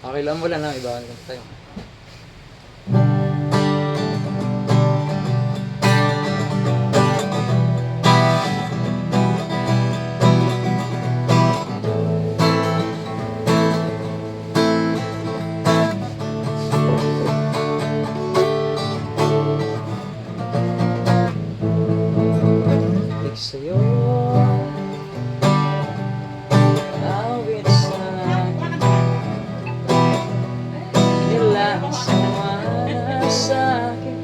Okay lang, wala na. Ibahan ko tayo. Balik sa'yo, awit sa ilang sumana sa'kin,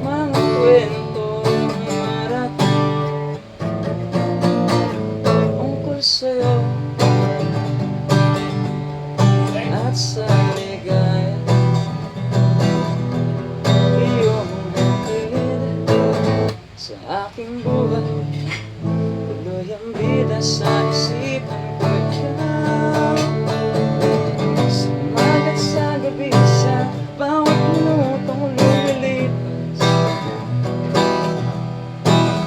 mga kwentong marating tungkol sa'yo at sa ligaya. Iyong hatid sa aking buhay, tuloy ang bida sa isipan ko ikaw. Sa umaga at sa gabi, sa bawat minutong lumilipas,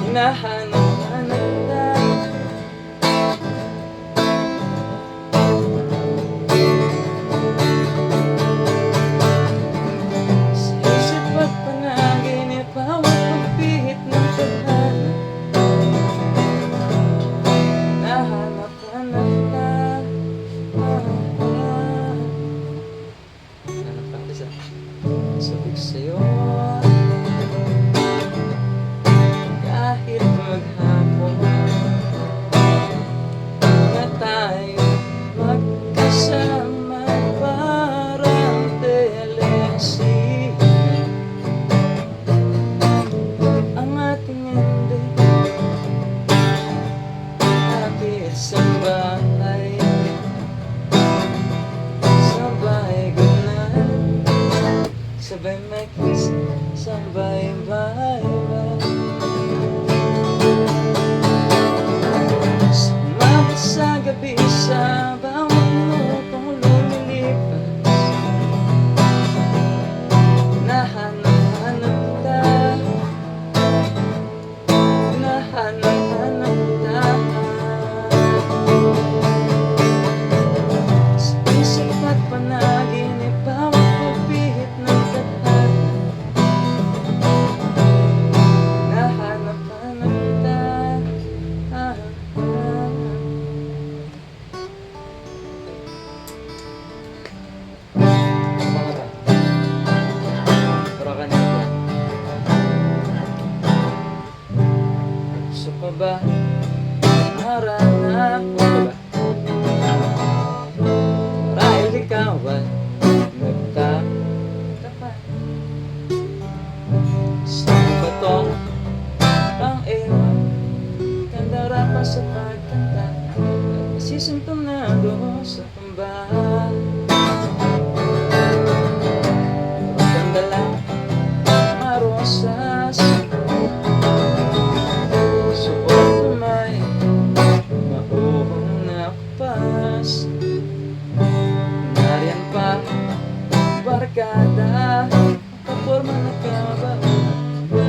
hinahanap-hanap na sa isip at panaginip, bawat pagpihit ng tadhana, hinahanap-hanap na. Sabik sa'yo kahit maghapon na tayo magkasama, parang telesine ang ating hindi kapit sa bahay, sabay gunan, sabay may kiss, sabay bye-bye. Sa umaga sa gabi, sa bawat minutong lumilipas, hinahanap-hanap ka, hinahanap-hanap ka. Sa isip at panaginip, bawat pagpihit ng tadhana, hinahanap-hanap ka. Gusto pa ba harana ko ba? Dahil ikaw ay nagtatapat sa batong pang-ewan, kandara pa sa pagkanta, nasisintonado sa tambahan. Pagkandala, marosas, suot may mauhong na kapas, nariyan pa barkada, kaporma na kaba,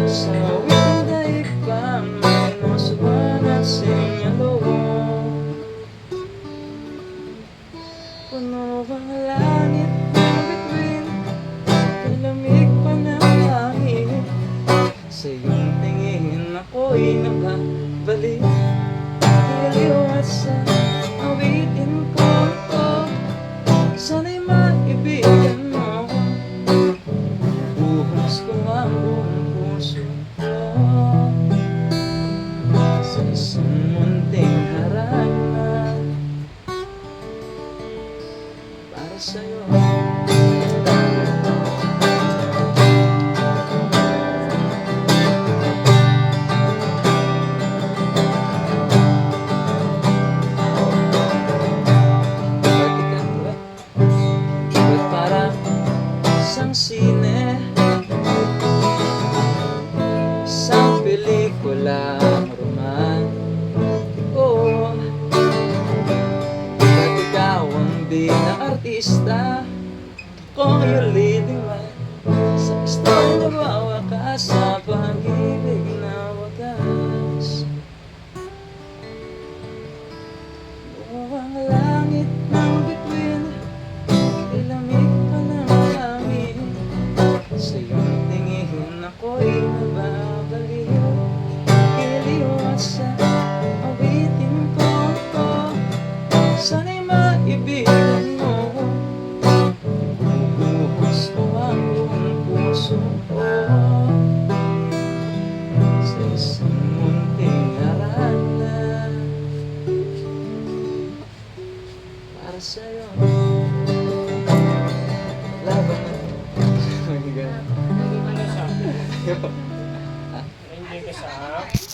sa wikang daig pa may nusuban at singalong. Puno ang langit ng bituin, kalamig pa ng hangin, sa iyong tingin ako'y nakabalik. Iyaliw at sa awitin ko ito, sana'y maibigan mo. Buhos ko ang buong puso ko sa isang munting harana para sa'yo. Sine, isang pelikula romantiko, ba't ikaw ang bina-artista, ako yung leading man sa istorya na wawakas, sa pag-ibig na wagas. Buong ang langit ng bituin, sumpo sa isang munting harana para sa'yo. Laban na. Oh my God. Hindi ka sa... Hindi ka sa...